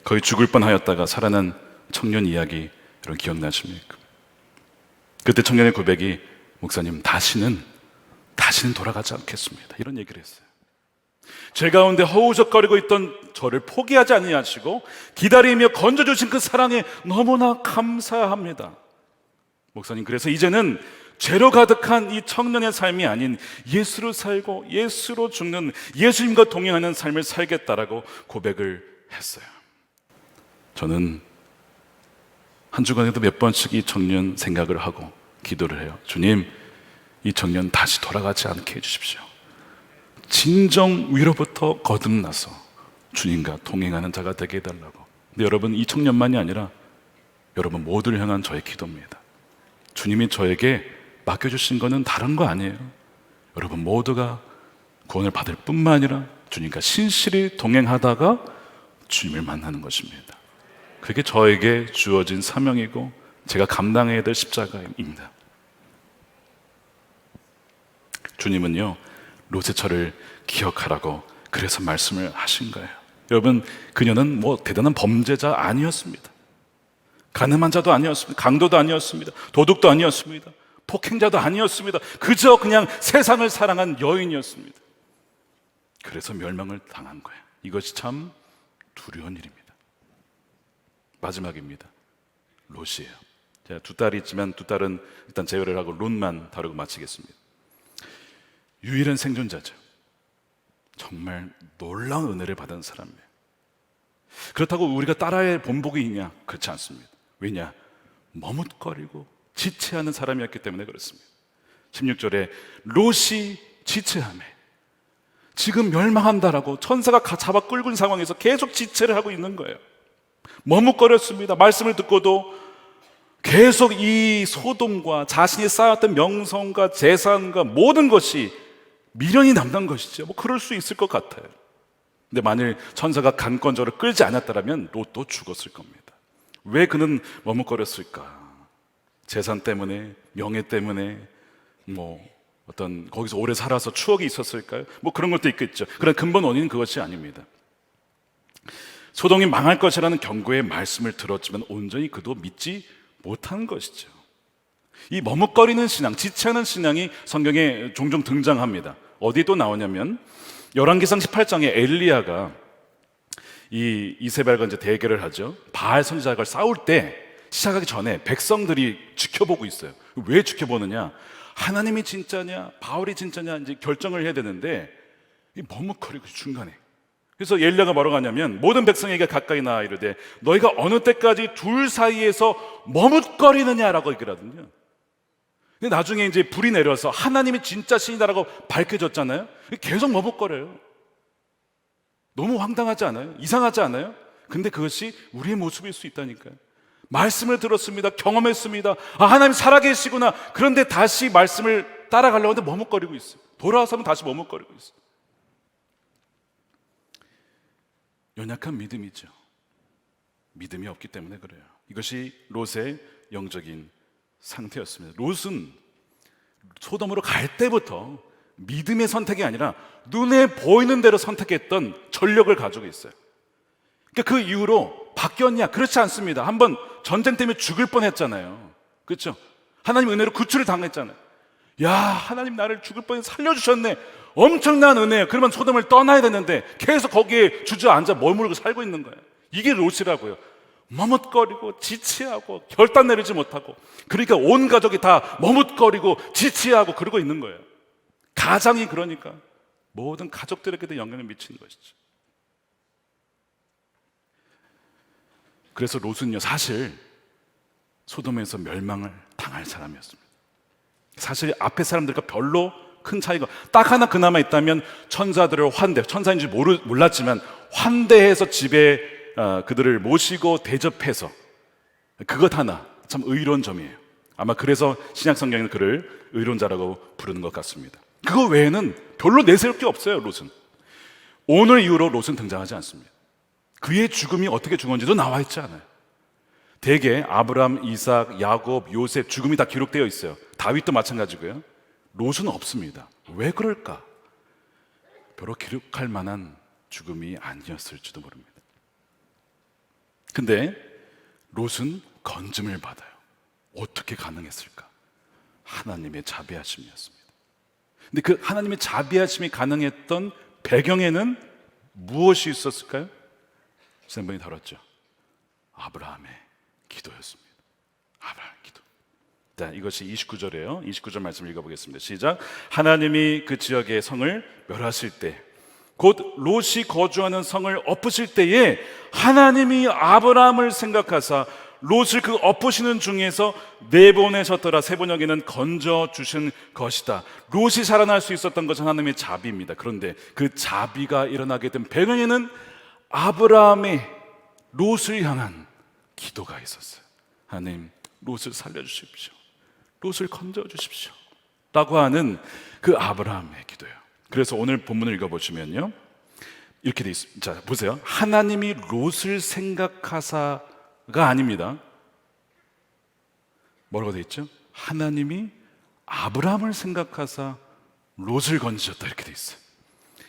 거의 죽을 뻔하였다가 살아난 청년 이야기 여러분 기억나십니까? 그때 청년의 고백이 목사님 다시는 돌아가지 않겠습니다. 이런 얘기를 했어요. 죄 가운데 허우적거리고 있던 저를 포기하지 아니하시고 기다리며 건져주신 그 사랑에 너무나 감사합니다. 목사님, 그래서 이제는 죄로 가득한 이 청년의 삶이 아닌 예수로 살고 예수로 죽는 예수님과 동행하는 삶을 살겠다라고 고백을 했어요. 저는 한 주간에도 몇 번씩 이 청년 생각을 하고 기도를 해요. 주님, 이 청년 다시 돌아가지 않게 해주십시오. 진정 위로부터 거듭나서 주님과 동행하는 자가 되게 해달라고. 근데 여러분, 이 청년만이 아니라 여러분 모두를 향한 저의 기도입니다. 주님이 저에게 맡겨주신 것은 다른 거 아니에요. 여러분 모두가 구원을 받을 뿐만 아니라 주님과 신실히 동행하다가 주님을 만나는 것입니다. 그게 저에게 주어진 사명이고 제가 감당해야 될 십자가입니다. 주님은요, 롯의 처를 기억하라고 그래서 말씀을 하신 거예요. 여러분, 그녀는 뭐 대단한 범죄자 아니었습니다. 가늠한 자도 아니었습니다. 강도도 아니었습니다. 도둑도 아니었습니다. 폭행자도 아니었습니다. 그저 그냥 세상을 사랑한 여인이었습니다. 그래서 멸망을 당한 거예요. 이것이 참 두려운 일입니다. 마지막입니다. 롯이에요. 제가 두 딸이 있지만 두 딸은 일단 제외를 하고 롯만 다루고 마치겠습니다. 유일한 생존자죠. 정말 놀라운 은혜를 받은 사람이에요. 그렇다고 우리가 따라할 본복이 있냐? 그렇지 않습니다. 왜냐? 머뭇거리고 지체하는 사람이었기 때문에 그렇습니다. 16절에 롯이 지체하며 지금 멸망한다라고 천사가 잡아 끌고 있는 상황에서 계속 지체를 하고 있는 거예요. 머뭇거렸습니다. 말씀을 듣고도 계속 이 소돔과 자신이 쌓았던 명성과 재산과 모든 것이 미련이 남는 것이죠. 뭐 그럴 수 있을 것 같아요. 근데 만일 천사가 강권적으로 끌지 않았다면 롯도 죽었을 겁니다. 왜 그는 머뭇거렸을까? 재산 때문에, 명예 때문에, 뭐 어떤 거기서 오래 살아서 추억이 있었을까요? 뭐 그런 것도 있겠죠. 그러나 근본 원인은 그것이 아닙니다. 소돔이 망할 것이라는 경고의 말씀을 들었지만 온전히 그도 믿지 못한 것이죠. 이 머뭇거리는 신앙, 지체하는 신앙이 성경에 종종 등장합니다. 어디에 또 나오냐면 열왕기상 18장에 엘리야가 이 이세벨과 이제 대결을 하죠. 바알 선지자가 싸울 때 시작하기 전에 백성들이 지켜보고 있어요. 왜 지켜보느냐? 하나님이 진짜냐, 바알이 진짜냐 이제 결정을 해야 되는데 이 머뭇거리고 중간에. 그래서 엘리야가 뭐라고 하냐면 모든 백성에게 가까이 나아 이르되 너희가 어느 때까지 둘 사이에서 머뭇거리느냐라고 얘기하거든요. 근데 나중에 이제 불이 내려서 하나님이 진짜 신이다라고 밝혀졌잖아요. 계속 머뭇거려요. 너무 황당하지 않아요? 이상하지 않아요? 근데 그것이 우리의 모습일 수 있다니까요. 말씀을 들었습니다. 경험했습니다. 아, 하나님 살아계시구나. 그런데 다시 말씀을 따라가려고 하는데 머뭇거리고 있어요. 돌아와서는 다시 머뭇거리고 있어요. 연약한 믿음이죠. 믿음이 없기 때문에 그래요. 이것이 롯의 영적인 상태였습니다. 롯은 소돔으로 갈 때부터 믿음의 선택이 아니라 눈에 보이는 대로 선택했던 전력을 가지고 있어요. 그러니까 그 이후로 바뀌었냐? 그렇지 않습니다. 한번 전쟁 때문에 죽을 뻔했잖아요. 그렇죠? 하나님 은혜로 구출을 당했잖아요. 야, 하나님 나를 죽을 뻔해서 살려주셨네. 엄청난 은혜예요. 그러면 소돔을 떠나야 되는데 계속 거기에 주저앉아 머물고 살고 있는 거예요. 이게 롯이라고요. 머뭇거리고 지치하고 결단 내리지 못하고, 그러니까 온 가족이 다 머뭇거리고 지치하고 그러고 있는 거예요. 가장이 그러니까 모든 가족들에게도 영향을 미치는 것이죠. 그래서 롯은요, 사실 소돔에서 멸망을 당할 사람이었습니다. 사실 앞에 사람들과 별로 큰 차이가 딱 하나 그나마 있다면 천사들을 천사인지 몰랐지만 환대해서 집에 그들을 모시고 대접해서, 그것 하나 참 의로운 점이에요. 아마 그래서 신약 성경에는 그를 의로운자라고 부르는 것 같습니다. 그거 외에는 별로 내세울 게 없어요. 롯은 오늘 이후로 롯은 등장하지 않습니다. 그의 죽음이 어떻게 죽었는지도 나와 있지 않아요. 대개 아브람, 이삭, 야곱, 요셉 죽음이 다 기록되어 있어요. 다윗도 마찬가지고요. 롯은 없습니다. 왜 그럴까? 별로 기록할 만한 죽음이 아니었을지도 모릅니다. 근데 롯은 건짐을 받아요. 어떻게 가능했을까? 하나님의 자비하심이었습니다. 근데 그 하나님의 자비하심이 가능했던 배경에는 무엇이 있었을까요? 지난번에 다뤘죠. 아브라함의 기도였습니다. 아브라함의 기도. 자, 이것이 29절이에요. 29절 말씀 읽어보겠습니다. 시작. 하나님이 그 지역의 성을 멸하실 때, 곧 롯이 거주하는 성을 엎으실 때에 하나님이 아브라함을 생각하사 롯을 그 엎으시는 중에서 내보내셨더라. 세 번역에는 건져 주신 것이다. 롯이 살아날 수 있었던 것은 하나님의 자비입니다. 그런데 그 자비가 일어나게 된 배경에는 아브라함의 롯을 향한 기도가 있었어요. 하나님, 롯을 살려주십시오. 롯을 건져 주십시오. 라고 하는 그 아브라함의 기도예요. 그래서 오늘 본문을 읽어보시면요, 이렇게 돼 있습니다. 자, 보세요. 하나님이 롯을 생각하사가 아닙니다. 뭐라고 돼 있죠? 하나님이 아브라함을 생각하사 롯을 건지셨다, 이렇게 돼 있어요.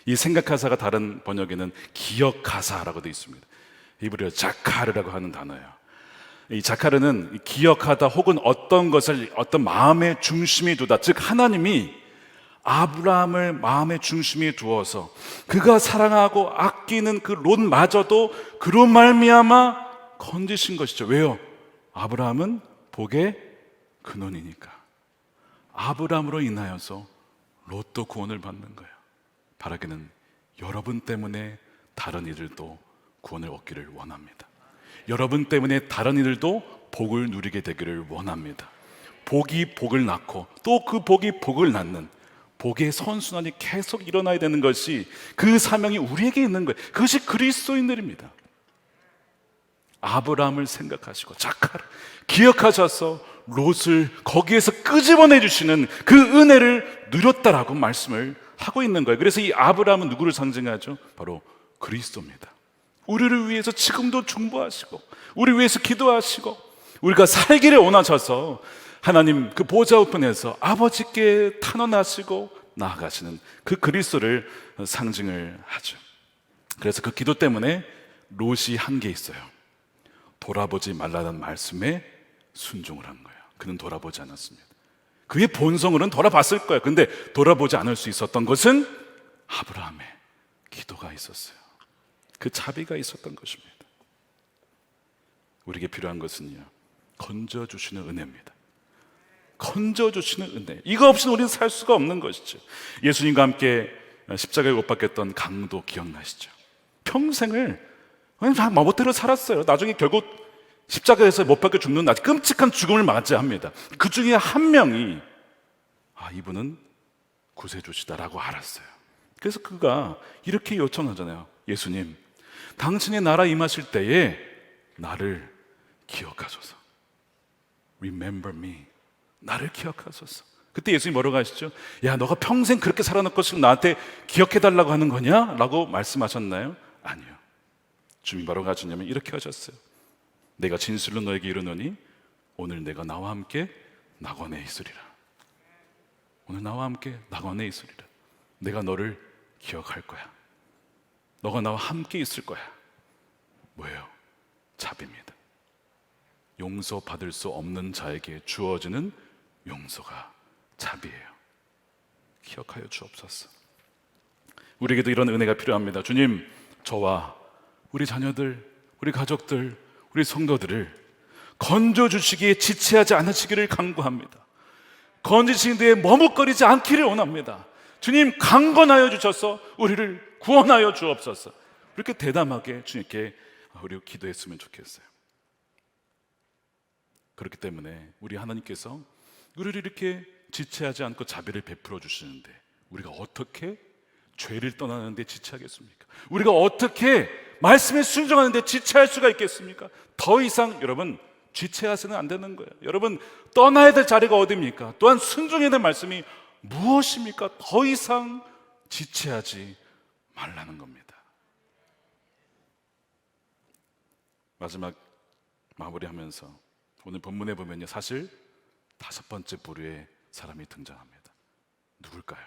이 생각하사가 다른 번역에는 기억하사라고 돼 있습니다. 히브리어 자카르라고 하는 단어예요. 이 자카르는 기억하다 혹은 어떤 것을 어떤 마음의 중심에 두다, 즉 하나님이 아브라함을 마음의 중심에 두어서 그가 사랑하고 아끼는 그 롯마저도 그로 말미암아 건지신 것이죠. 왜요? 아브라함은 복의 근원이니까. 아브라함으로 인하여서 롯도 구원을 받는 거예요. 바라기는 여러분 때문에 다른 이들도 구원을 얻기를 원합니다. 여러분 때문에 다른 이들도 복을 누리게 되기를 원합니다. 복이 복을 낳고 또 그 복이 복을 낳는 복의 선순환이 계속 일어나야 되는 것이, 그 사명이 우리에게 있는 거예요. 그것이 그리스도인들입니다. 아브라함을 생각하시고 자카를 기억하셔서 롯을 거기에서 끄집어내 주시는 그 은혜를 누렸다라고 말씀을 하고 있는 거예요. 그래서 이 아브라함은 누구를 상징하죠? 바로 그리스도입니다. 우리를 위해서 지금도 중보하시고 우리 위해서 기도하시고 우리가 살기를 원하셔서 하나님 그 보좌 우편에서 아버지께 탄원하시고 나아가시는 그 그리스도를 상징을 하죠. 그래서 그 기도 때문에 롯이 한 게 있어요. 돌아보지 말라는 말씀에 순종을 한 거예요. 그는 돌아보지 않았습니다. 그의 본성으로는 돌아봤을 거예요. 근데 돌아보지 않을 수 있었던 것은 아브라함의 기도가 있었어요. 그 자비가 있었던 것입니다. 우리에게 필요한 것은요, 건져주시는 은혜입니다. 건져주시는 은혜. 이거 없이는 우리는 살 수가 없는 것이죠. 예수님과 함께 십자가에 못 박혔던 강도 기억나시죠? 평생을 그냥 마법대로 살았어요. 나중에 결국 십자가에서 못 박혀 죽는 아주 끔찍한 죽음을 맞이합니다. 그 중에 한 명이 이분은 구세주시다라고 알았어요. 그래서 그가 이렇게 요청하잖아요. 예수님, 당신의 나라 임하실 때에 나를 기억하소서. Remember me. 나를 기억하소서. 그때 예수님이 뭐라고 하시죠? 야, 너가 평생 그렇게 살아놓고 지금 나한테 기억해달라고 하는 거냐? 라고 말씀하셨나요? 아니요. 주님이 뭐라고 하셨냐면 이렇게 하셨어요. 내가 진실로 너에게 이르노니 오늘 내가 나와 함께 낙원에 있으리라. 오늘 나와 함께 낙원에 있으리라. 내가 너를 기억할 거야. 너가 나와 함께 있을 거야. 뭐예요? 자비입니다. 용서받을 수 없는 자에게 주어지는 용서가 자비예요. 기억하여 주옵소서. 우리에게도 이런 은혜가 필요합니다. 주님, 저와 우리 자녀들, 우리 가족들, 우리 성도들을 건져주시기에 지체하지 않으시기를 간구합니다. 건지시는 데에 머뭇거리지 않기를 원합니다. 주님, 강건하여 주셔서 우리를 구원하여 주옵소서. 이렇게 대담하게 주님께 우리 기도했으면 좋겠어요. 그렇기 때문에 우리 하나님께서 우리를 이렇게 지체하지 않고 자비를 베풀어 주시는데 우리가 어떻게 죄를 떠나는데 지체하겠습니까? 우리가 어떻게 말씀에 순종하는데 지체할 수가 있겠습니까? 더 이상 여러분 지체하서는 안 되는 거예요. 여러분 떠나야 될 자리가 어디입니까? 또한 순종해야 될 말씀이 무엇입니까? 더 이상 지체하지 말라는 겁니다. 마지막 마무리하면서 오늘 본문에 보면요, 사실 5번째 부류의 사람이 등장합니다. 누굴까요?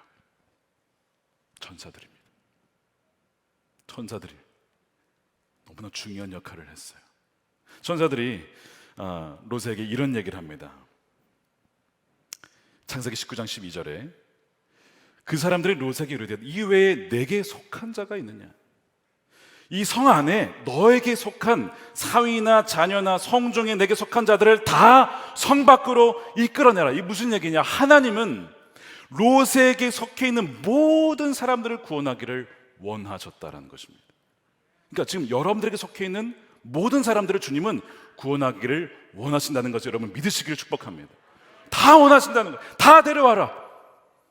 천사들입니다. 천사들이 너무나 중요한 역할을 했어요. 천사들이 롯에게 이런 얘기를 합니다. 창세기 19장 12절에 그 사람들이 롯에게 이르되 이외에 내게 속한 자가 있느냐? 이 성 안에 너에게 속한 사위나 자녀나 성중에 내게 속한 자들을 다 성 밖으로 이끌어내라. 이 무슨 얘기냐? 하나님은 롯에게 속해 있는 모든 사람들을 구원하기를 원하셨다라는 것입니다. 그러니까 지금 여러분들에게 속해 있는 모든 사람들을 주님은 구원하기를 원하신다는 것을 여러분 믿으시기를 축복합니다. 다 원하신다는 거예요. 다 데려와라.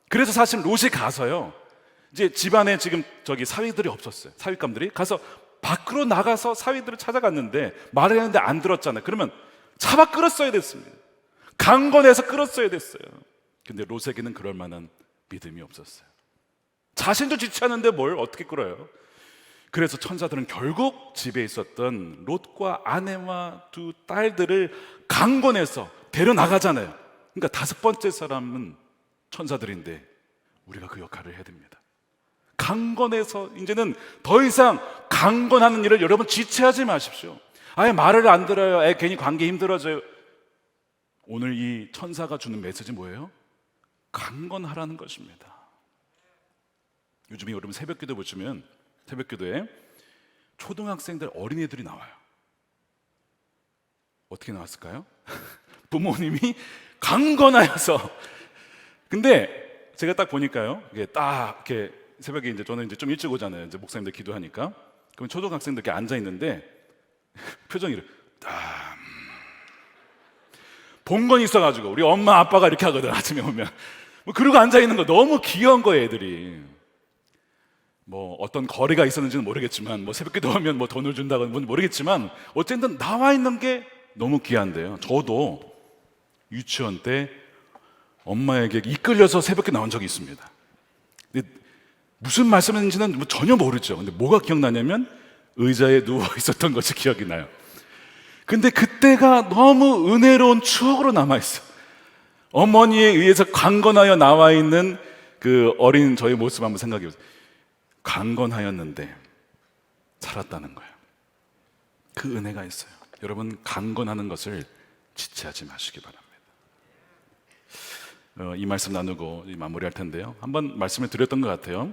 그래서 사실 롯이 가서요, 이제 집안에 지금 사위들이 없었어요. 사위감들이 가서 밖으로 나가서 사위들을 찾아갔는데 말을 했는데 안 들었잖아요. 그러면 잡아 끌었어야 됐습니다. 강권해서 끌었어야 됐어요. 근데 롯에게는 그럴 만한 믿음이 없었어요. 자신도 지체하는데 뭘 어떻게 끌어요? 그래서 천사들은 결국 집에 있었던 롯과 아내와 두 딸들을 강권해서 데려나가잖아요. 그러니까 5번째 사람은 천사들인데 우리가 그 역할을 해야 됩니다. 강권해서 이제는 더 이상 강권하는 일을 여러분 지체하지 마십시오. 아예 말을 안 들어요. 괜히 관계 힘들어져요. 오늘 이 천사가 주는 메시지 뭐예요? 강권하라는 것입니다. 요즘에 여러분 새벽기도 보시면 새벽기도에 초등학생들, 어린애들이 나와요. 어떻게 나왔을까요? 부모님이 강권하여서. 근데 제가 딱 보니까요, 이게 딱 이렇게 새벽에 이제 저는 이제 좀 일찍 오잖아요. 이제 목사님들 기도하니까. 그럼 초등학생들 이렇게 앉아 있는데 표정이 이렇게 본건이 있어가지고 우리 엄마 아빠가 이렇게 하거든. 아침에 오면 그러고 앉아 있는 거 너무 귀여운 거예요, 애들이. 뭐 어떤 거래가 있었는지는 모르겠지만, 뭐 새벽 기도하면 뭐 돈을 준다건 뭔지 모르겠지만, 어쨌든 나와 있는 게 너무 귀한데요. 저도 유치원 때 엄마에게 이끌려서 새벽에 나온 적이 있습니다. 근데 무슨 말씀인지는 전혀 모르죠. 근데 뭐가 기억나냐면 의자에 누워 있었던 것이 기억이 나요. 근데 그때가 너무 은혜로운 추억으로 남아있어요. 어머니에 의해서 강건하여 나와 있는 그 어린 저의 모습 한번 생각해 보세요. 강건하였는데 살았다는 거예요. 그 은혜가 있어요. 여러분, 강건하는 것을 지체하지 마시기 바랍니다. 이 말씀 나누고 마무리할 텐데요, 한번 말씀을 드렸던 것 같아요.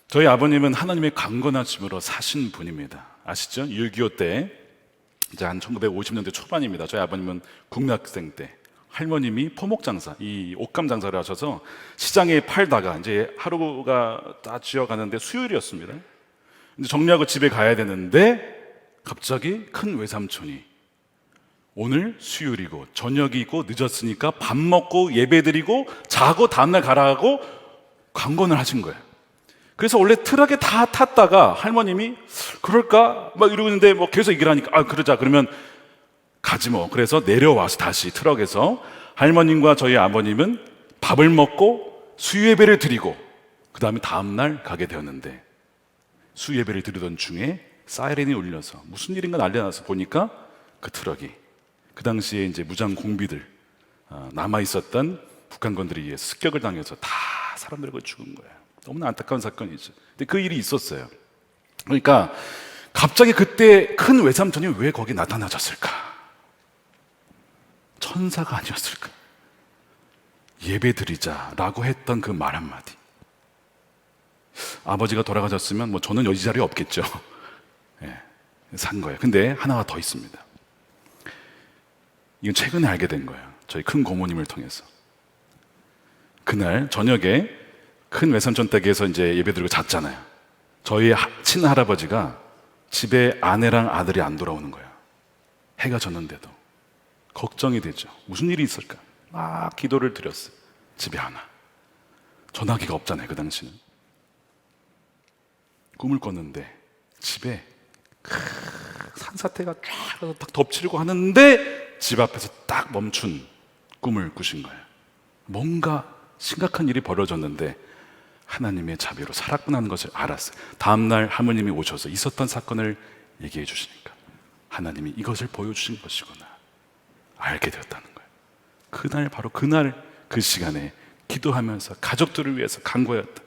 저희 아버님은 하나님의 강건하심으로 사신 분입니다. 아시죠? 6.25 때, 이제 한 1950년대 초반입니다. 저희 아버님은 국민학생 때 할머님이 포목 장사, 이 옷감 장사를 하셔서 시장에 팔다가 이제 하루가 다 지어가는데 수요일이었습니다. 이제 정리하고 집에 가야 되는데 갑자기 큰 외삼촌이 오늘 수요일이고 저녁이 있고 늦었으니까 밥 먹고 예배 드리고 자고 다음날 가라고 강권을 하신 거예요. 그래서 원래 트럭에 다 탔다가 할머님이 그럴까? 막 이러고 있는데 뭐 계속 얘기를 하니까 그러자, 그러면 가지 뭐. 그래서 내려와서 다시 트럭에서 할머님과 저희 아버님은 밥을 먹고 수예배를 드리고 그 다음에 다음날 가게 되었는데, 수예배를 드리던 중에 사이렌이 울려서 무슨 일인가 난리 나서 보니까 그 트럭이 그 당시에 이제 무장 공비들, 남아 있었던 북한군들에 의해서 습격을 당해서 다 사람들이 죽은 거예요. 너무나 안타까운 사건이죠. 근데 그 일이 있었어요. 그러니까 갑자기 그때 큰 외삼촌이 왜 거기 나타나셨을까? 천사가 아니었을까? 예배 드리자라고 했던 그 말 한마디. 아버지가 돌아가셨으면 뭐 저는 여기 자리에 없겠죠. 예, 산 거예요. 근데 하나가 더 있습니다. 이건 최근에 알게 된 거예요. 저희 큰 고모님을 통해서. 그날 저녁에 큰 외삼촌 댁에서 이제 예배 드리고 잤잖아요. 저희 친할아버지가 집에 아내랑 아들이 안 돌아오는 거예요. 해가 졌는데도. 걱정이 되죠. 무슨 일이 있을까? 막 기도를 드렸어요. 집에 하나. 전화기가 없잖아요, 그 당시는. 꿈을 꿨는데 집에 산사태가 쫙 덮치려고 하는데 집 앞에서 딱 멈춘 꿈을 꾸신 거예요. 뭔가 심각한 일이 벌어졌는데 하나님의 자비로 살았구나 것을 알았어요. 다음날 하모님이 오셔서 있었던 사건을 얘기해 주시니까 하나님이 이것을 보여주신 것이구나 알게 되었다는 거예요. 그날, 바로 그날 그 시간에 기도하면서 가족들을 위해서 간구하였다.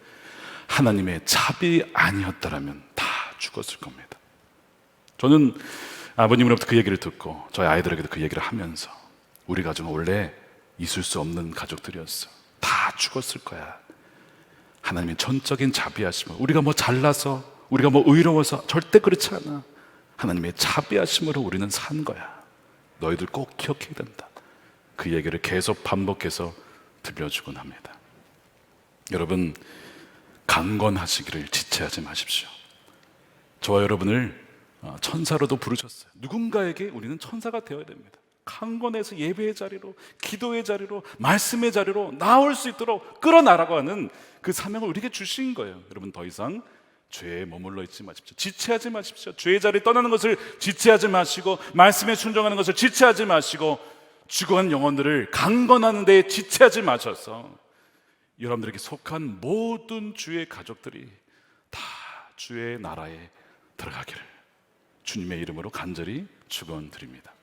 하나님의 자비 아니었다라면 다 죽었을 겁니다. 저는 아버님으로부터 그 얘기를 듣고 저희 아이들에게도 그 얘기를 하면서 우리 가족은 원래 있을 수 없는 가족들이었어. 다 죽었을 거야. 하나님의 전적인 자비하심으로, 우리가 뭐 잘나서, 우리가 뭐 의로워서 절대 그렇지 않아. 하나님의 자비하심으로 우리는 산 거야. 너희들 꼭 기억해야 된다. 그 얘기를 계속 반복해서 들려주곤 합니다. 여러분, 강건하시기를 지체하지 마십시오. 저와 여러분을 천사로도 부르셨어요. 누군가에게 우리는 천사가 되어야 됩니다. 강건해서 예배의 자리로, 기도의 자리로, 말씀의 자리로 나올 수 있도록 끌어나라고 하는 그 사명을 우리에게 주신 거예요. 여러분, 더 이상 죄에 머물러 있지 마십시오. 지체하지 마십시오. 죄의 자리에 떠나는 것을 지체하지 마시고, 말씀에 순종하는 것을 지체하지 마시고, 죽어간 영혼들을 강건하는 데에 지체하지 마셔서 여러분들에게 속한 모든 주의 가족들이 다 주의 나라에 들어가기를 주님의 이름으로 간절히 축원드립니다.